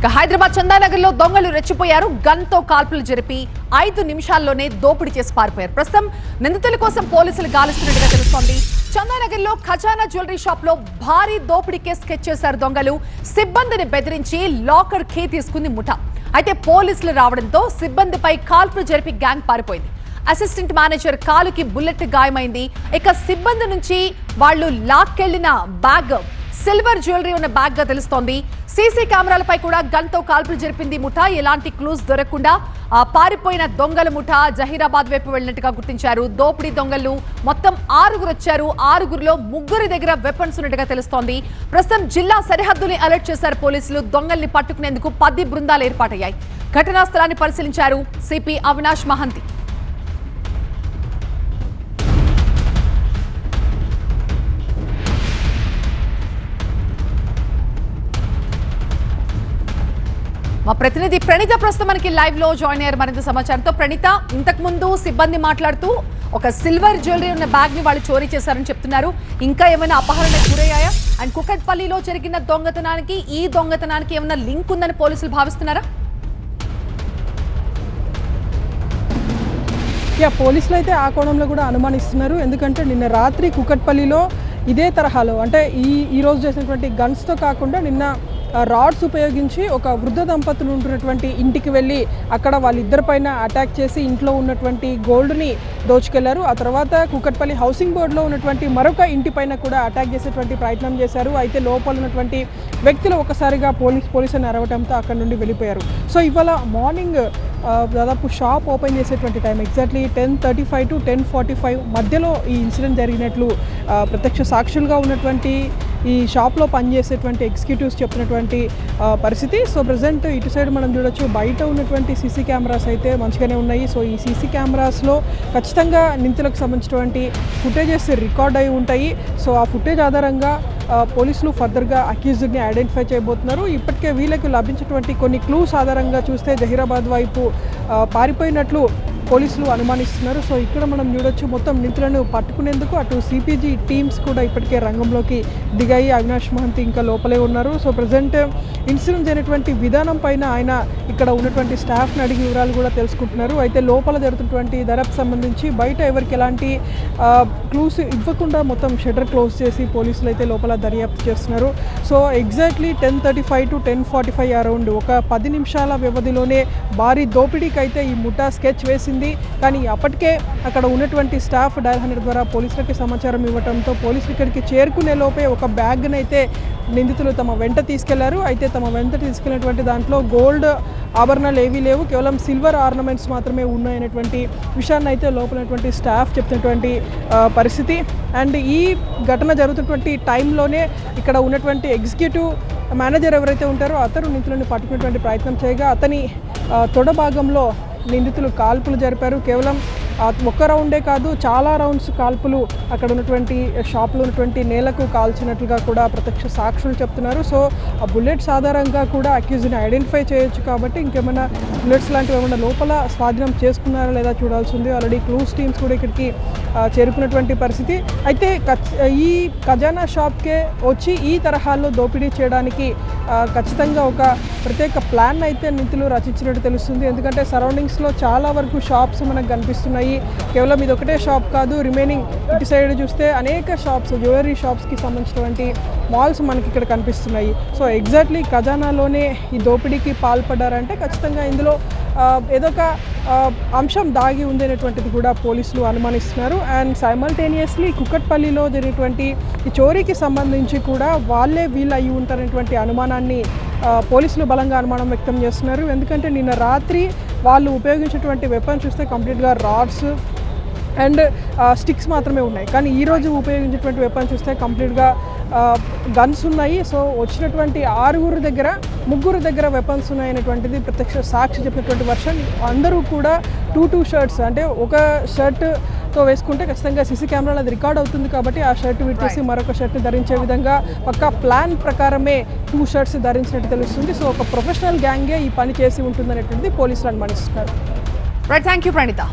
హైదరాబాద్ చందానగర్ లో దొంగలు రెచ్చిపోయారు. గన్తో కాల్పులు జరిపి 5 నిమిషాల్లోనే దోపిడీ చేసి పారిపోయారు. ప్రస్తుతం నిందితుల కోసం పోలీసులు గాలిస్తున్నట్టుగా తెలుస్తోంది. చందానగర్ లో ఖజానా జ్యువెలరీ షాప్ లో భారీ దోపిడీ కేసు స్కెచ్ చేశారు దొంగలు. సిబ్బందిని బెదిరించి లాకర్ కీ తీసుకుంది ముఠా. అయితే పోలీసులు రావడంతో సిబ్బందిపై కాల్పులు జరిపి గ్యాంగ్ పారిపోయింది. అసిస్టెంట్ మేనేజర్ కాలుకి బుల్లెట్ గాయమైంది. ఇక సిబ్బంది నుంచి వాళ్ళు లాక్కెళ్లిన బ్యాగ్ సిల్వర్ జ్యువెలరీ ఉన్న బ్యాగ్ గా తెలుస్తోంది. సీసీ కెమెరాలపై కూడా గన్తో కాల్పులు జరిపింది ముఠా. ఎలాంటి క్లూస్ దొరకకుండా పారిపోయిన దొంగల ముఠా జహీరాబాద్ వైపు వెళ్లినట్టుగా గుర్తించారు. దోపిడీ దొంగలు మొత్తం 6 వచ్చారు. 6లో 3 దగ్గర వెపన్స్ ఉన్నట్టుగా తెలుస్తోంది. ప్రస్తుతం జిల్లా సరిహద్దుని అలర్ట్ చేశారు పోలీసులు. దొంగల్ని పట్టుకునేందుకు 10 బృందాలు ఏర్పాటయ్యాయి. ఘటనా స్థలాన్ని పరిశీలించారు సిపి అవినాష్ మహంతి. మా ప్రతినిధి ప్రణీత ప్రస్తుతం మనకి లైవ్ లో జాయిన్ అయ్యారు మరింత సమాచారంతో. ప్రణీత, ఇంతకు ముందు సిబ్బంది మాట్లాడుతూ ఒక సిల్వర్ జ్యువెలరీ ఉన్న బ్యాగ్ ని వాళ్ళు చోరీ చేశారని చెప్తున్నారు. ఇంకా ఏమైనా అపహరణకు గురయ్యాయా? అండ్ కుకట్పల్లిలో జరిగిన దొంగతనానికి ఈ దొంగతనానికి ఏమైనా లింక్ ఉందని పోలీసులు భావిస్తున్నారా? పోలీసులు అయితే ఆ కోణంలో కూడా అనుమానిస్తున్నారు. ఎందుకంటే నిన్న రాత్రి కుకట్పల్లిలో ఇదే తరహాలో అంటే ఈ రోజు చేసినటువంటి గన్స్తో కాకుండా నిన్న రాడ్స్ ఉపయోగించి ఒక వృద్ధ దంపతులు ఉంటున్నటువంటి ఇంటికి వెళ్ళి అక్కడ వాళ్ళిద్దరిపైన అటాక్ చేసి ఇంట్లో ఉన్నటువంటి గోల్డ్ని దోచుకెళ్లారు. ఆ తర్వాత కుకట్పల్లి హౌసింగ్ బోర్డులో ఉన్నటువంటి మరొక ఇంటిపైన కూడా అటాక్ చేసేటువంటి ప్రయత్నం చేశారు. అయితే లోపల ఉన్నటువంటి వ్యక్తులు ఒకసారిగా పోలీస్ అని అరవడంతో అక్కడ నుండి వెళ్ళిపోయారు. సో ఇవాళ మార్నింగ్ దాదాపు షాప్ ఓపెన్ చేసేటువంటి టైం ఎగ్జాక్ట్లీ 10:35 to 10:45 మధ్యలో ఈ ఇన్సిడెంట్ జరిగినట్లు ప్రత్యక్ష సాక్షులుగా ఉన్నటువంటి ఈ షాప్లో పనిచేసేటువంటి ఎగ్జిక్యూటివ్స్ చెప్తున్నటువంటి పరిస్థితి. సో ప్రజెంట్ ఇటు సైడ్ మనం చూడొచ్చు, బయట ఉన్నటువంటి సీసీ కెమెరాస్ అయితే మంచిగానే ఉన్నాయి. సో ఈ సీసీ కెమెరాస్లో ఖచ్చితంగా నిందితులకు సంబంధించినటువంటి ఫుటేజెస్ రికార్డ్ అయి ఉంటాయి. సో ఆ ఫుటేజ్ ఆధారంగా పోలీసులు ఫర్దర్గా అక్యూజ్డ్ని ఐడెంటిఫై చేయబోతున్నారు. ఇప్పటికే వీళ్ళకి లభించినటువంటి కొన్ని క్లూస్ ఆధారంగా చూస్తే జహీరాబాద్ వైపు పారిపోయినట్లు పోలీసులు అనుమానిస్తున్నారు. సో ఇక్కడ మనం చూడొచ్చు, మొత్తం నిందితులను పట్టుకునేందుకు అటు సిపిజీ టీమ్స్ కూడా ఇప్పటికే రంగంలోకి దిగాయి. అవినాష్ మహంతి ఇంకా లోపలే ఉన్నారు. సో ప్రజెంట్ ఇన్సిడెంట్ జరిగినటువంటి విధానం పైన ఆయన ఇక్కడ ఉన్నటువంటి స్టాఫ్ని అడిగి వివరాలు కూడా తెలుసుకుంటున్నారు. అయితే లోపల జరుగుతున్నటువంటి దర్యాప్తు సంబంధించి బయట ఎవరికి ఎలాంటి క్లూస్ ఇవ్వకుండా మొత్తం షట్టర్ క్లోజ్ చేసి పోలీసులు అయితే లోపల దర్యాప్తు చేస్తున్నారు. సో ఎగ్జాక్ట్లీ 10:35 to 10:45 అరౌండ్ ఒక 10 నిమిషాల వ్యవధిలోనే భారీ దోపిడీకి అయితే ఈ ముఠా స్కెచ్ వేసింది. కానీ అప్పటికే అక్కడ ఉన్నటువంటి స్టాఫ్ డయల్ 100 ద్వారా పోలీసులకి సమాచారం ఇవ్వడంతో పోలీసులు ఇక్కడికి చేరుకునే లోపే ఒక బ్యాగ్ని అయితే నిందితులు తమ వెంట తీసుకెళ్లారు. అయితే తమ వెంట తీసుకెళ్ళినటువంటి దాంట్లో గోల్డ్ ఆభరణాలు ఏవీ లేవు, కేవలం సిల్వర్ ఆర్నమెంట్స్ మాత్రమే ఉన్నాయనేటువంటి విషయాన్ని అయితే లోపలటువంటి స్టాఫ్ చెప్తున్నటువంటి పరిస్థితి. అండ్ ఈ ఘటన జరుగుతున్నటువంటి టైంలోనే ఇక్కడ ఉన్నటువంటి ఎగ్జిక్యూటివ్ మేనేజర్ ఎవరైతే ఉంటారో అతను నిందితులను పట్టుకునేటువంటి ప్రయత్నం చేయగా అతని తొడ భాగంలో నిందితులు కాల్పులు జరిపారు. కేవలం ఒక్క రౌండే కాదు, చాలా రౌండ్స్ కాల్పులు అక్కడ ఉన్నటువంటి షాప్లో ఉన్నటువంటి నేలకు కాల్చినట్లుగా కూడా ప్రత్యక్ష సాక్షులు చెప్తున్నారు. సో ఆ బుల్లెట్స్ ఆధారంగా కూడా అక్యూజ్ని ఐడెంటిఫై చేయొచ్చు. కాబట్టి ఇంకేమైనా బుల్లెట్స్ లాంటివి ఏమైనా లోపల స్వాధీనం చేసుకున్నారా లేదా చూడాల్సి ఉంది. ఆల్రెడీ క్లూస్ టీమ్స్ కూడా ఇక్కడికి చేరుకున్నటువంటి పరిస్థితి. అయితే ఈ ఖజానా షాప్కే వచ్చి ఈ తరహాలో దోపిడీ చేయడానికి ఖచ్చితంగా ఒక ప్రత్యేక ప్లాన్ అయితే నిందితులు రచించినట్టు తెలుస్తుంది. ఎందుకంటే సరౌండింగ్స్లో చాలా వరకు షాప్స్ మనకు కనిపిస్తున్నాయి. కేవలం ఇది ఒకటే షాప్ కాదు, రిమైనింగ్ ఇటు సైడ్ చూస్తే అనేక షాప్స్, జ్యువెలరీ షాప్స్కి సంబంధించినటువంటి మాల్స్ మనకి ఇక్కడ కనిపిస్తున్నాయి. సో ఎగ్జాక్ట్లీ ఖజానాలోనే ఈ దోపిడీకి పాల్పడ్డారంటే ఖచ్చితంగా ఇందులో ఏదో ఒక అంశం దాగి ఉంది అనేటువంటిది కూడా పోలీసులు అనుమానిస్తున్నారు. అండ్ సైమల్టేనియస్లీ కుకట్పల్లిలో జరిగినటువంటి ఈ చోరీకి సంబంధించి కూడా వాళ్ళే వీళ్ళు అయ్యి ఉంటారనేటువంటి అనుమానాన్ని పోలీసులు బలంగా అనుమానం వ్యక్తం చేస్తున్నారు. ఎందుకంటే నిన్న రాత్రి వాళ్ళు ఉపయోగించినటువంటి వెపన్ చూస్తే కంప్లీట్గా రాడ్స్ అండ్ స్టిక్స్ మాత్రమే ఉన్నాయి. కానీ ఈరోజు ఉపయోగించినటువంటి వెపన్ చూస్తే కంప్లీట్గా గన్స్ ఉన్నాయి. సో వచ్చినటువంటి 6 దగ్గర 3 దగ్గర వెపన్స్ ఉన్నాయనేటువంటిది ప్రత్యక్ష సాక్షి చెప్పినటువంటి వర్షన్. అందరూ కూడా 2 షర్ట్స్ అంటే ఒక షర్ట్తో వేసుకుంటే ఖచ్చితంగా సీసీ కెమెరాలో అది రికార్డ్ అవుతుంది. కాబట్టి ఆ షర్ట్ విట్టేసి మరొక షర్ట్ని ధరించే విధంగా పక్కా ప్లాన్ ప్రకారమే 2 షర్ట్స్ ధరించినట్టు తెలుస్తుంది. సో ఒక ప్రొఫెషనల్ గ్యాంగే ఈ పని చేసి ఉంటుందనేటువంటిది పోలీసులు అనుమానిస్తున్నారు. Right, thank you Praneetha.